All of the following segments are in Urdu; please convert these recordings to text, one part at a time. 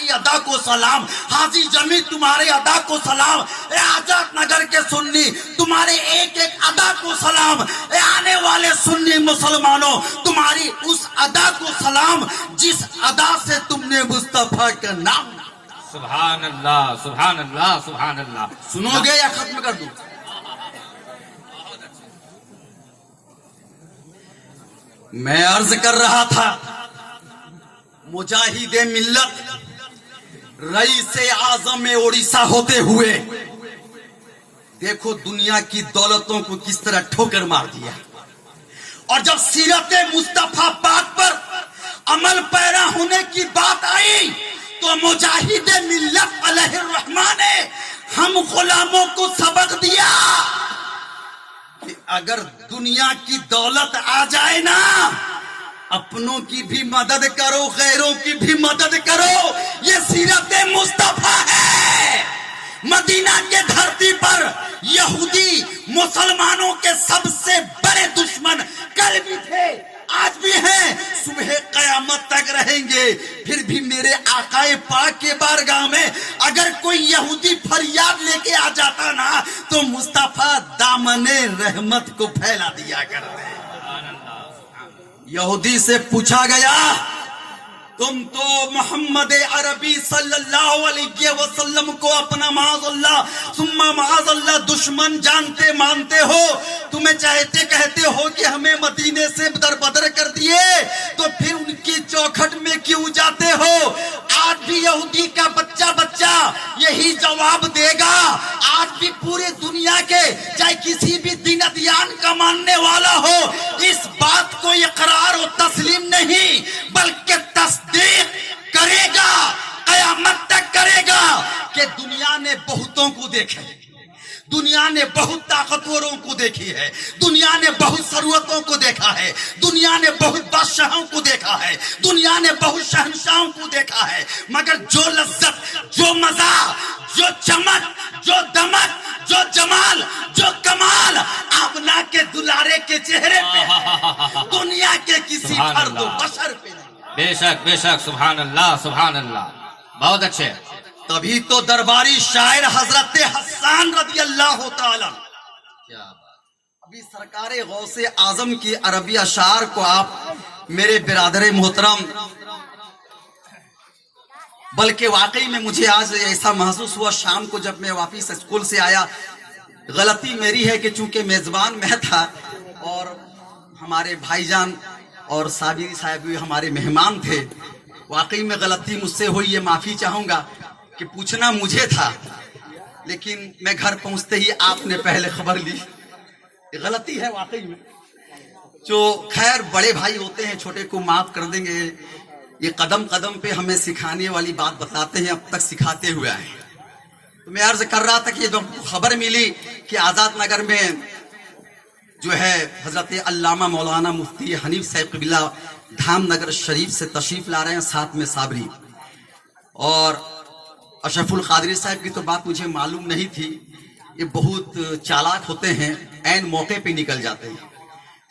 تمہاری ادا کو سلام، حاجی جمی تمہارے ادا کو سلام، اے آزاد نگر کے سنی تمہارے ایک ایک ادا کو سلام، اے آنے والے سنی مسلمانوں تمہاری اس ادا کو سلام جس ادا سے تم نے مصطفیٰ کا نام. سبحان اللہ سبحان اللہ سبحان اللہ. سنو گے یا ختم کر دوں؟ میں عرض کر رہا تھا مجاہد ملت رئیس اعظم اڑیسہ ہوتے ہوئے دیکھو دنیا کی دولتوں کو کس طرح ٹھوکر مار دیا، اور جب سیرت مصطفیٰ پاک پر عمل پیرا ہونے کی بات آئی تو مجاہد ملت علیہ الرحمٰن نے ہم غلاموں کو سبق دیا کہ اگر دنیا کی دولت آ جائے نا، اپنوں کی بھی مدد کرو غیروں کی بھی مدد کرو، یہ سیرت مصطفیٰ ہے. مدینہ کے دھرتی پر یہودی مسلمانوں کے سب سے بڑے دشمن کل بھی تھے، آج بھی ہیں، صبح قیامت تک رہیں گے. پھر بھی میرے آقا پاک کے بارگاہ میں اگر کوئی یہودی فریاد لے کے آ جاتا نا تو مصطفیٰ دامن رحمت کو پھیلا دیا کرتے. یہودی سے پوچھا گیا تم تو محمد عربی صلی اللہ علیہ وسلم کو اپنا معاذ اللہ ثم معاذ اللہ دشمن جانتے مانتے ہو، تمہیں چاہتے کہتے ہو کہ ہمیں مدینے سے دربدر کر دیے، تو پھر ان کی چوکھٹ میں کیوں جاتے ہو؟ آج بھی یہودی کا بچہ یہی جواب دے گا. آج بھی پورے دنیا کے چاہے کسی بھی دین ادیان کا ماننے والا ہو اس بات کو اقرار و تسلیم نہیں بلکہ تصدیق کرے گا، قیامت تک کرے گا کہ دنیا نے بہتوں کو دیکھا ہے، دنیا نے بہت طاقتوروں کو دیکھی ہے، دنیا نے بہت ثروتوں کو دیکھا ہے، دنیا نے بہت بادشاہوں کو دیکھا ہے، دنیا نے بہت شہنشاہوں کو دیکھا ہے، مگر جو لذت، جو مزہ، جو چمک، جو دمک، جو جمال، جو کمال آمنہ کے دلارے کے چہرے پہ ہے دنیا کے کسی فرد و بشر پہ نہیں. بے شک سبحان اللہ سبحان اللہ. بہت اچھے. تبھی تو درباری شاعر حضرت حسان رضی اللہ تعالی ابھی سرکار غوث اعظم کی عربی اشعار کو آپ میرے برادر محترم، بلکہ واقعی میں مجھے آج ایسا محسوس ہوا شام کو جب میں واپس اسکول سے آیا، غلطی میری ہے کہ چونکہ میزبان میں تھا اور ہمارے بھائی جان اور صابری صاحب بھی ہمارے مہمان تھے، واقعی میں غلطی مجھ سے ہوئی، یہ معافی چاہوں گا کہ پوچھنا مجھے تھا لیکن میں گھر پہنچتے ہی آپ نے پہلے خبر لی. غلطی ہے واقعی میں، جو خیر بڑے بھائی ہوتے ہیں چھوٹے کو معاف کر دیں گے. یہ قدم قدم پہ ہمیں سکھانے والی بات بتاتے ہیں، اب تک سکھاتے ہوئے آئے ہیں. تو میں عرض کر رہا تھا کہ جب خبر ملی کہ آزاد نگر میں جو ہے حضرت علامہ مولانا مفتی حنیف صاحب قبلہ دھام نگر شریف سے تشریف لا رہے ہیں، ساتھ میں صابری اور اشرف القادری صاحب کی تو بات مجھے معلوم نہیں تھی. یہ بہت چالاک ہوتے ہیں، عین موقع پہ نکل جاتے ہیں.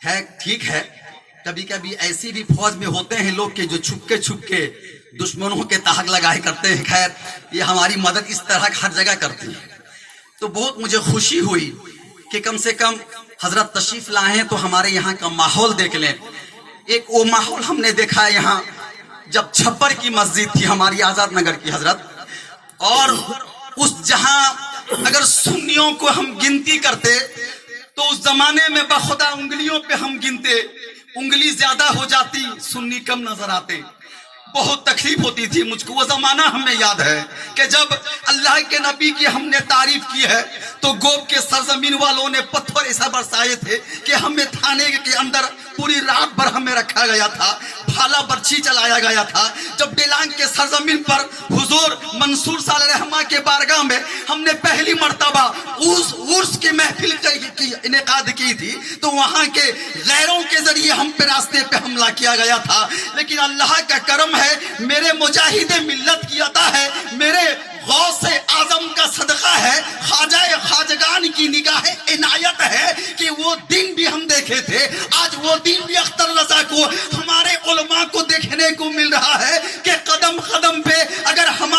ہے ٹھیک ہے، کبھی کبھی ایسی بھی فوج میں ہوتے ہیں لوگ کہ جو چھپ کے دشمنوں کے تاحق لگائے کرتے ہیں. خیر یہ ہماری مدد اس طرح ہر جگہ کرتی ہے. تو بہت مجھے خوشی ہوئی کہ کم سے کم حضرت تشریف لائے ہیں تو ہمارے یہاں کا ماحول دیکھ لیں. ایک وہ ماحول ہم نے دیکھا ہے یہاں جب چھپر کی مسجد تھی ہماری آزاد نگر کی حضرت، اور اس جہاں اگر سنیوں کو ہم گنتی کرتے تو اس زمانے میں بخدا انگلیوں پہ ہم گنتے، انگلی زیادہ ہو جاتی سنی کم نظر آتے. بہت تکلیف ہوتی تھی مجھ کو. وہ زمانہ ہمیں یاد ہے کہ جب اللہ کے نبی کی ہم نے تعریف کی ہے تو گوب کے سرزمین والوں نے پتھر ایسا برسائے تھے کہ ہمیں تھانے کے اندر پوری رات بھر ہمیں رکھا گیا تھا، بھالا برچھی چلایا گیا تھا. جب ڈیلانگ کے سرزمین پر حضور منصور صلی اللہ علیہ وسلم کے بارگاہ میں ہم نے پہلی مرتبہ عرس کی محفل کی انعقاد کی تھی تو وہاں کے غیروں کے ذریعے ہم پہ راستے پہ حملہ کیا گیا تھا. لیکن اللہ کا کرم ہے، میرے مجاہد ملت کی عطا ہے، میرے غوث اعظم کا صدقہ ہے، خواجہ خواجگان کی نگاہ عنایت ہے کہ وہ دن بھی ہم دیکھے تھے. آج وہ دن بھی اختر رضا کو ہمارے علماء کو دیکھنے کو مل رہا ہے کہ قدم قدم پہ اگر ہمارے